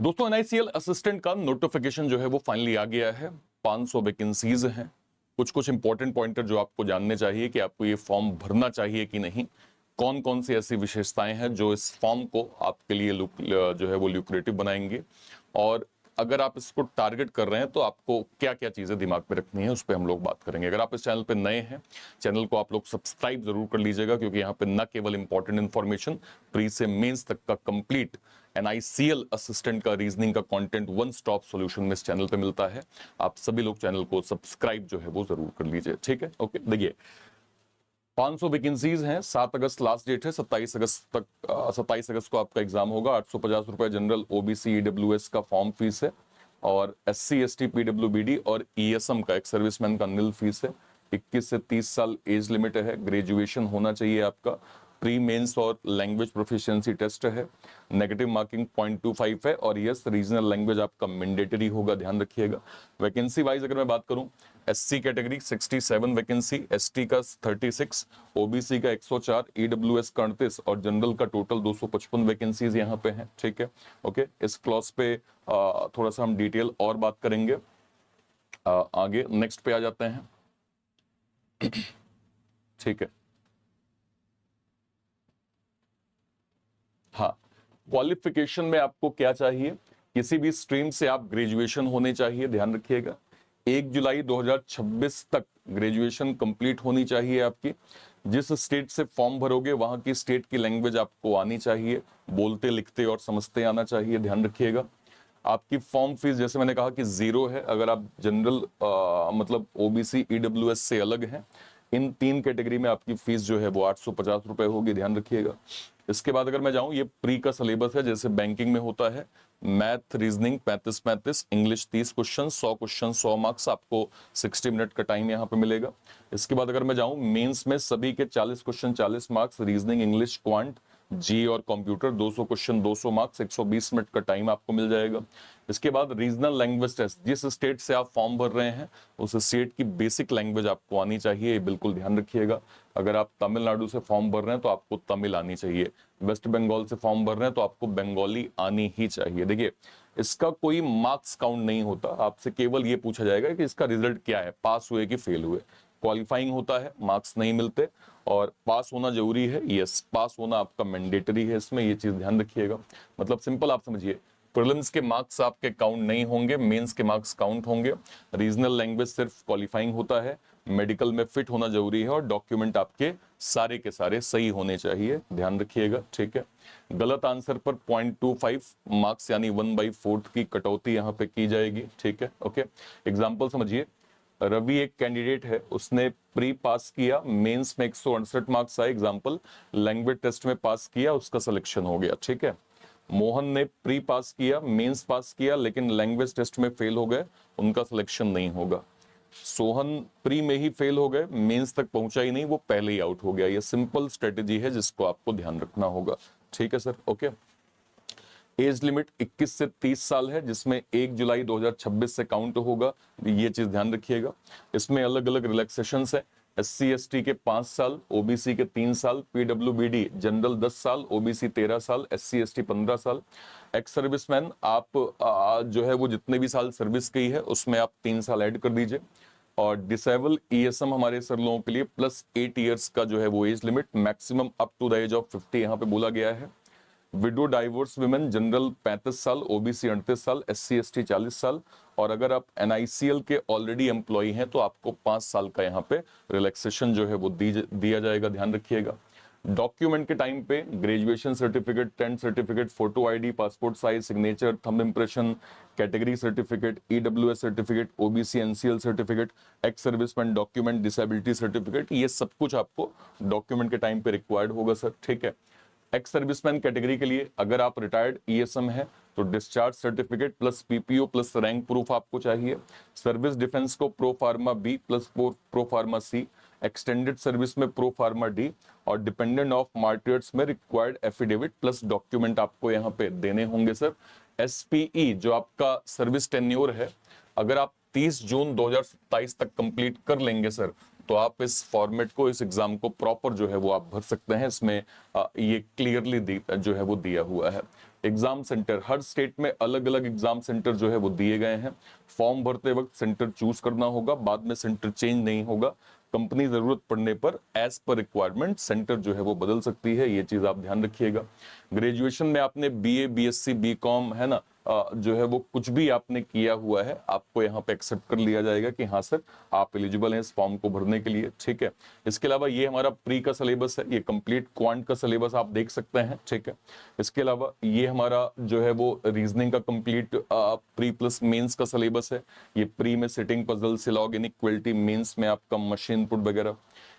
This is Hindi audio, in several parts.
दोस्तों एनआईसीएल असिस्टेंट का नोटिफिकेशन जो है वो फाइनली आ गया है। 500 वैकेंसीज हैं। कुछ कुछ इंपॉर्टेंट पॉइंटर जो आपको जानने चाहिए कि आपको ये फॉर्म भरना चाहिए कि नहीं, कौन कौन सी ऐसी विशेषताएं हैं जो इस फॉर्म को आपके लिए जो है वो ल्यूक्रेटिव बनाएंगे, और अगर आप इसको टारगेट कर रहे हैं तो आपको क्या क्या चीजें दिमाग में रखनी है उस पर हम लोग बात करेंगे। अगर आप इस चैनल पे नए हैं, चैनल को आप लोग सब्सक्राइब जरूर कर लीजिएगा, क्योंकि यहाँ पे न केवल इंपॉर्टेंट इन्फॉर्मेशन, प्री से मेंस तक का कंप्लीट एनआईसीएल असिस्टेंट का रीजनिंग का कंटेंट वन स्टॉप सॉल्यूशन में इस चैनल पे मिलता है। आप सभी लोग चैनल को सब्सक्राइब जो है वो जरूर कर लीजिए, ठीक है। ओके, देखिए 500 वैकेंसीज हैं। 7 अगस्त लास्ट डेट है। 27 अगस्त तक 27 अगस्त को आपका एग्जाम होगा। 850 रुपए जनरल ओबीसी ईडब्ल्यूएस का फॉर्म फीस है, और एससी एसटी पीडब्ल्यूबीडी और ईएसएम का एक सर्विसमैन का निल फीस है। 21 से 30 साल एज लिमिट है। ग्रेजुएशन होना चाहिए आपका। प्री मेंस और लैंग्वेज प्रोफिशिएंसी टेस्ट है। नेगेटिव मार्किंग 0.25 है, और यस रीजनल लैंग्वेज आपका मैंडेटरी होगा, ध्यान रखिएगा। वैकेंसी वाइज अगर मैं बात करूं, एससी कैटेगरी 67 वैकेंसी, एसटी का 36, ओबीसी का 104, ईडब्ल्यूएस का 38 और जनरल का टोटल 255 वैकेंसीज यहाँ पे हैं, ठीक है। ओके, इस क्लॉज पे थोड़ा सा हम डिटेल और बात करेंगे। आगे नेक्स्ट पे आ जाते हैं, ठीक है। हाँ, क्वालिफिकेशन में आपको क्या चाहिए, किसी भी स्ट्रीम से आप ग्रेजुएशन होने चाहिए, ध्यान रखिएगा। 1 जुलाई 2026 तक ग्रेजुएशन कंप्लीट होनी चाहिए आपकी। जिस स्टेट से फॉर्म भरोगे वहां की स्टेट की लैंग्वेज आपको आनी चाहिए, बोलते लिखते और समझते आना चाहिए, ध्यान रखिएगा। आपकी फॉर्म फीस जैसे मैंने कहा कि 0 है। अगर आप जनरल मतलब ओबीसी ईडब्ल्यूएस से अलग हैं, इन 3 कैटेगरी में आपकी फीस जो है वो 850 रुपए होगी, ध्यान रखिएगा। इसके बाद अगर मैं जाऊं, ये प्री का सिलेबस है जैसे बैंकिंग में होता है। Math reasoning 35-35, English 30 question, 100 question 100 marks, आपको 60 मिनट का टाइम यहाँ पे मिलेगा। इसके बाद अगर मैं जाऊं, मेंस में सभी के 40 question 40 marks, reasoning English quant जी और कंप्यूटर 200 क्वेश्चन 200 मार्क्स, 120 मिनट का टाइम आपको मिल जाएगा। इसके बाद रीजनल लैंग्वेज टेस्ट, जिस स्टेट से आप फॉर्म भर रहे हैं उस स्टेट की बेसिक लैंग्वेज आपको आनी चाहिए, ये बिल्कुल ध्यान रखिएगा। अगर आप तमिलनाडु से फॉर्म भर रहे हैं तो आपको तमिल आनी चाहिए। वेस्ट बंगाल से फॉर्म भर रहे हैं तो आपको बंगाली आनी ही चाहिए। देखिए, इसका कोई मार्क्स काउंट नहीं होता, आपसे केवल ये पूछा जाएगा कि इसका रिजल्ट क्या है, पास हुए कि फेल हुए। क्वालिफाइंग होता है, मार्क्स नहीं मिलते, और पास होना जरूरी है। यस, पास होना आपका मैंडेटरी है, इसमें ये चीज ध्यान रखिएगा। मतलब सिंपल आप समझिए, प्रीलिम्स के मार्क्स आपके काउंट नहीं होंगे, मेंस के मार्क्स काउंट होंगे। रीजनल लैंग्वेज सिर्फ क्वालिफाइंग होता है। मेडिकल में फिट होना जरूरी है, और डॉक्यूमेंट आपके सारे के सारे सही होने चाहिए, ध्यान रखिएगा, ठीक है। गलत आंसर पर 0.25 मार्क्स यानी 1/4 की कटौती यहाँ पे की जाएगी, ठीक है। ओके, एग्जाम्पल समझिए। रवि एक कैंडिडेट है, उसने प्री पास किया, मेंस में 168 मार्क्स आए, एग्जाम्पल लैंग्वेज टेस्ट में पास किया, उसका सिलेक्शन हो गया, ठीक है। मोहन ने प्री पास किया, मेंस पास किया, लेकिन लैंग्वेज टेस्ट में फेल हो गए, उनका सिलेक्शन नहीं होगा। सोहन प्री में ही फेल हो गए, मेंस तक पहुंचा ही नहीं, वो पहले ही आउट हो गया। ये सिंपल स्ट्रेटेजी है जिसको आपको ध्यान रखना होगा, ठीक है सर। ओके, एज लिमिट 21 से 30 साल है, जिसमें 1 जुलाई 2026 से काउंट होगा, ये चीज ध्यान रखिएगा। इसमें अलग अलग रिलैक्सेशन है। एससी एसटी के 5 साल, ओबीसी के 3 साल, पीडब्ल्यूबीडी जनरल 10 साल, ओबीसी 13 साल, एससी एसटी 15 साल। एक्स सर्विसमैन आप जो है वो जितने भी साल सर्विस की है उसमें आप 3 साल ऐड कर दीजिए। और डिसेबल ईएसएम हमारे सर लोगों के लिए +8 ईयर्स का जो है वो age limit, maximum up to the age of 50 यहाँ पे बोला गया है। विडो डाइवोर्स वुमेन जनरल 35 साल, ओबीसी 38 साल, एससी एसटी 40 साल, और अगर आप एनआईसीएल के ऑलरेडी एम्प्लॉय हैं तो आपको 5 साल का यहाँ पे रिलैक्सेशन जो है वो दिया जाएगा, ध्यान रखिएगा। डॉक्यूमेंट के टाइम पे graduation certificate, tenth certificate, photo ID, passport size, signature, thumb impression, category certificate, EWS certificate, OBC NCL certificate, ex serviceman document, disability certificate, ये सब कुछ आपको डॉक्यूमेंट के टाइम पे रिक्वायर्ड होगा सर, ठीक है। एक्स सर्विसमैन कैटेगरी के लिए अगर आप रिटायर्ड ईएसएम है तो discharge certificate plus PPO plus rank proof आपको चाहिए। सर्विस डिफेंस को pro forma B plus pro forma C, extended service में प्रो फार्मा डी, और डिपेंडेंट ऑफ मार्टियर्स में रिक्वायर्ड एफिडेविट प्लस डॉक्यूमेंट आपको यहाँ पे देने होंगे सर। एसपीई जो आपका सर्विस टेन्योर है, अगर आप 30 जून 2027 तक कंप्लीट कर लेंगे सर तो आप इस फॉर्मेट को, इस एग्जाम को प्रॉपर जो है वो आप भर सकते हैं। इसमें ये क्लियरली जो है वो दिया हुआ है। एग्जाम सेंटर, हर स्टेट में अलग अलग एग्जाम सेंटर जो है वो दिए गए हैं। फॉर्म भरते वक्त सेंटर चूज करना होगा, बाद में सेंटर चेंज नहीं होगा। कंपनी जरूरत पड़ने पर एज पर रिक्वायरमेंट सेंटर जो है वो बदल सकती है, ये चीज आप ध्यान रखिएगा। ग्रेजुएशन में आपने बीए, बीएससी, बीकॉम है ना, जो है वो कुछ भी आपने किया हुआ है, आपको यहाँ पे एक्सेप्ट कर लिया जाएगा कि हाँ सर आप एलिजिबल हैं इस फॉर्म को भरने के लिए, ठीक है। इसके अलावा ये हमारा प्री का सिलेबस है, ये कंप्लीट क्वांट का सिलेबस आप देख सकते हैं, ठीक है। इसके अलावा ये हमारा जो है वो रीजनिंग का कंप्लीट प्री प्लस मेंस का सिलेबस है। ये प्री में सिटिंग पजल, सिलॉग, इनइक्वालिटी, मेंस में आपका मशीन इनपुट वगैरह।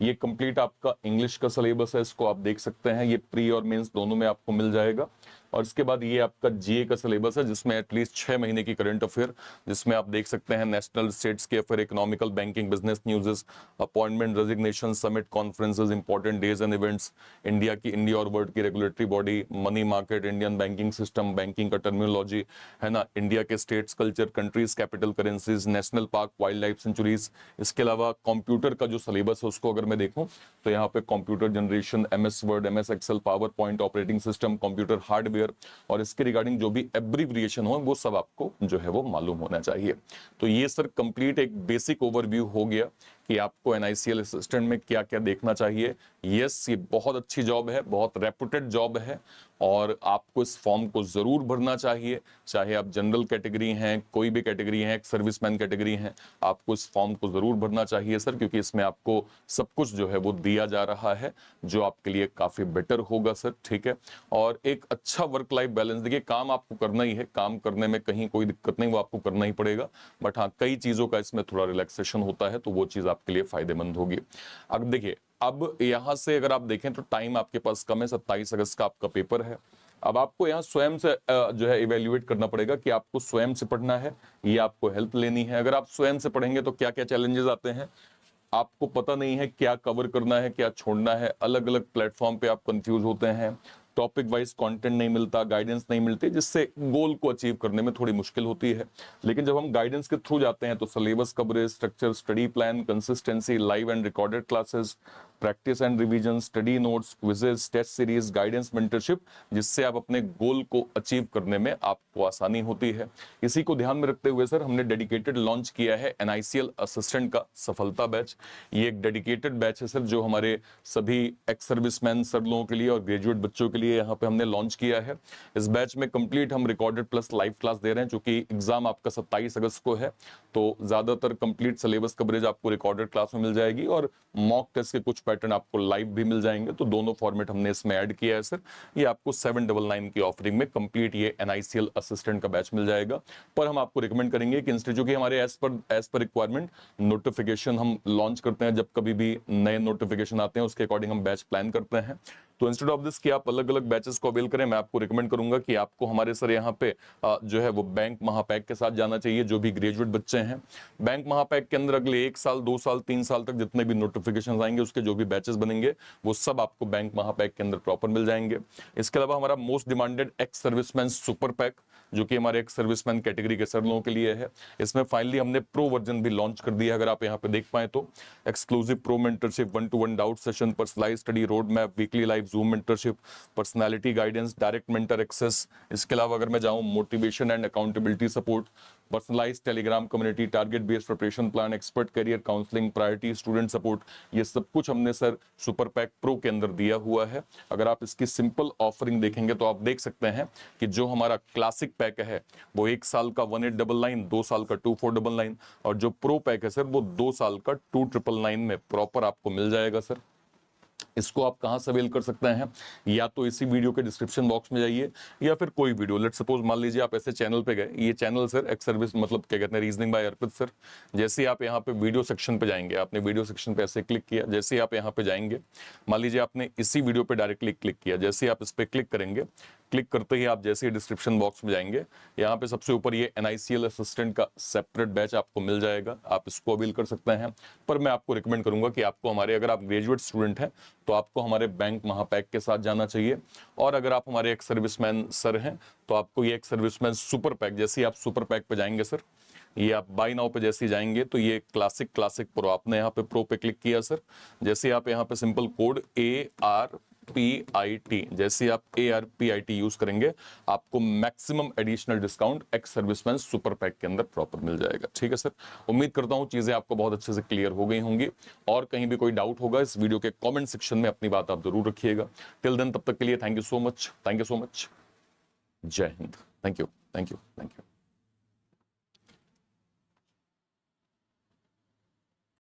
ये कंप्लीट आपका इंग्लिश का सिलेबस है, इसको आप देख सकते हैं, ये प्री और मेंस दोनों में आपको मिल जाएगा। और इसके बाद ये आपका जीए का सिलेबस है, जिसमें एटलीस्ट 6 महीने की करंट अफेयर, जिसमें आप देख सकते हैं नेशनल, स्टेट्स के affair, economical, banking, business न्यूज़ेस, appointment, resignation, summit, conferences, important days and events, India की, इंडिया और वर्ल्ड की regulatory body, money market, Indian banking system, banking का टर्मिनोलॉजी है ना, इंडिया के states, culture, countries, capital currencies, national park, wild life sanctuaries. इसके अलावा कंप्यूटर का जो सिलेबस है उसको अगर मैं देखूं तो यहाँ पे computer generation, MS Word, MS Excel, PowerPoint, operating system, computer hardware और इसके रिगार्डिंग जो भी एब्रीविएशन हो वो सब आपको जो है वो मालूम होना चाहिए। तो ये सर कंप्लीट एक बेसिक ओवरव्यू हो गया कि आपको एनआईसीएल असिस्टेंट में क्या क्या देखना चाहिए। यस, ये बहुत अच्छी जॉब है, बहुत रेपुटेड जॉब है और आपको इस फॉर्म को जरूर भरना चाहिए। चाहे आप जनरल कैटेगरी हैं, कोई भी कैटेगरी है, एक सर्विसमैन कैटेगरी हैं, आपको इस फॉर्म को जरूर भरना चाहिए सर, क्योंकि इसमें आपको सब कुछ जो है वो दिया जा रहा है जो आपके लिए काफी बेटर होगा सर, ठीक है। और एक अच्छा वर्क लाइफ बैलेंस, देखिए काम आपको करना ही है, काम करने में कहीं कोई दिक्कत नहीं, वो आपको करना ही पड़ेगा, बट हाँ कई चीजों का इसमें थोड़ा रिलैक्सेशन होता है, तो वो चीज आपके लिए फायदेमंद होगी। अब देखिए, अब यहां से अगर आप देखें तो टाइम आपके पास कम है, 27 अगस्त का आपका पेपर है। अब आपको यहाँ स्वयं से जो है इवेल्युएट करना पड़ेगा कि आपको स्वयं से पढ़ना है या आपको हेल्प लेनी है। अगर आप स्वयं से पढ़ेंगे तो क्या क्या चैलेंजेस आते हैं, आपको पता नहीं है क्या कवर करना है, क्या छोड़ना है, अलग अलग प्लेटफॉर्म पे आप कंफ्यूज होते हैं, टॉपिक वाइज कंटेंट नहीं मिलता, गाइडेंस नहीं मिलती, जिससे गोल को अचीव करने में थोड़ी मुश्किल होती है। लेकिन जब हम गाइडेंस के थ्रू जाते हैं तो syllabus coverage, structure, study plan, consistency, live and recorded classes, practice and revision, study notes, quizzes, test series, guidance, mentorship, जिससे आप अपने गोल को अचीव करने में आपको आसानी होती है। इसी को ध्यान में रखते हुए सर हमने डेडिकेटेड लॉन्च किया है एनआईसीएल असिस्टेंट का सफलता बैच। ये एक डेडिकेटेड बैच है सर जो हमारे सभी एक्स सर्विसमैन सर लोगों के लिए और ग्रेजुएट बच्चों के लिए यहाँ पे हमने लॉन्च किया है। इस बैच में कंप्लीट हम रिकॉर्डेड प्लस लाइव क्लास दे रहे हैं, चूंकि एग्जाम आपका 27 अगस्त को है तो ज्यादातर कंप्लीट सिलेबस कवरेज आपको रिकॉर्डेड क्लास में मिल जाएगी और मॉक टेस्ट के कुछ पैटर्न आपको लाइव भी मिल जाएंगे। तो दोनों फॉर्मेट हमने इसमें ऐड किया है सर। ये आपको 799 की ऑफरिंग में कंप्लीट ये एनआईसीएल असिस्टेंट का बैच मिल जाएगा। पर हम आपको रिकमेंड करेंगे कि इंस्टीट्यूट की हमारे एज पर रिक्वायरमेंट नोटिफिकेशन हम लॉन्च करते हैं, जब कभी भी नए नोटिफिकेशन आते हैं उसके अकॉर्डिंग हम बैच प्लान करते हैं। तो इंस्टेड ऑफ दिस कि आप अलग अलग बैचेस को अवेल करें, मैं आपको रिकमेंड करूंगा कि आपको हमारे सर यहाँ पे जो है वो बैंक महापैक के साथ जाना चाहिए। जो भी ग्रेजुएट बच्चे हैं, बैंक महापैक के अंदर अगले 1 साल, 2 साल, 3 साल तक जितने भी नोटिफिकेशन आएंगे उसके जो भी बैचेस बनेंगे वो सब आपको बैंक महापैक के अंदर प्रॉपर मिल जाएंगे। इसके अलावा हमारा most demanded ex serviceman super pack, जो कि हमारे एक्स सर्विसमैन कैटेगरी के सर लोगों के लिए है, इसमें फाइनली हमने प्रो वर्जन भी लॉन्च कर दिया। अगर आप यहाँ पे देख पाए तो exclusive pro mentorship, 1-to-1 doubt session, personalised study road map, weekly live Zoom mentorship, personality guidance, direct mentor access. इसके अलावा अगर मैं जाऊं motivation and accountability support, personalised Telegram community, target based preparation plan, expert career counselling, priority student support, ये सब कुछ हमने सर सुपर पैक प्रो के अंदर दिया हुआ है। अगर आप इसकी सिंपल ऑफरिंग देखेंगे तो आप देख सकते हैं कि जो हमारा क्लासिक पैक है वो 1 साल का 1899, 2 साल का 2499 और जो प्रो पैक है सर वो 2 साल का 2999 में प्रॉपर आपको मिल जाएगा सर। इसको आप कहां से अवेल कर सकते हैं, या तो इसी वीडियो के डिस्क्रिप्शन बॉक्स में जाइए या फिर कोई वीडियो, लेट सपोज मान लीजिए आप ऐसे चैनल पे गए, ये चैनल सर एक्स सर्विस मतलब क्या कहते हैं रीजनिंग बाय अर्पित सर। जैसे ही आप यहाँ पे वीडियो सेक्शन पे जाएंगे, आपने वीडियो सेक्शन पे ऐसे क्लिक किया, जैसे ही आप यहाँ पे जाएंगे, मान लीजिए आपने इसी वीडियो पे डायरेक्टली क्लिक किया, जैसे ही आप इस पे क्लिक करेंगे, क्लिक करते ही आप जैसे ही डिस्क्रिप्शन बॉक्स में जाएंगे, यहाँ पे सबसे ऊपर ये एनआईसीएल असिस्टेंट का सेपरेट बैच आपको मिल जाएगा, आप इसको अवेल कर सकते हैं। पर मैं आपको रिकमेंड करूंगा कि आपको हमारे, अगर आप ग्रेजुएट स्टूडेंट हैं तो आपको हमारे बैंक महापैक के साथ जाना चाहिए, और अगर आप हमारे एक सर्विसमैन सर हैं तो आपको ये एक सर्विसमैन सुपर पैक, जैसे ही आप सुपर पैक पे जाएंगे सर, ये आप बाय नाउ पे जैसे ही जाएंगे तो ये क्लासिक प्रो, आपने यहाँ पे प्रो पे क्लिक किया सर, जैसे आप यहाँ पे सिंपल कोड AR ARPIT, जैसे आप ARPIT यूज करेंगे आपको maximum additional discount ex serviceman super pack के अंदर प्रॉपर मिल जाएगा। ठीक है सर, उम्मीद करता हूं चीजें आपको बहुत अच्छे से क्लियर हो गई होंगी, और कहीं भी कोई डाउट होगा इस वीडियो के कमेंट सेक्शन में अपनी बात आप जरूर रखिएगा। टिल देन, तब तक के लिए thank you so much, thank you so much, जय हिंद, thank you, thank you, thank you.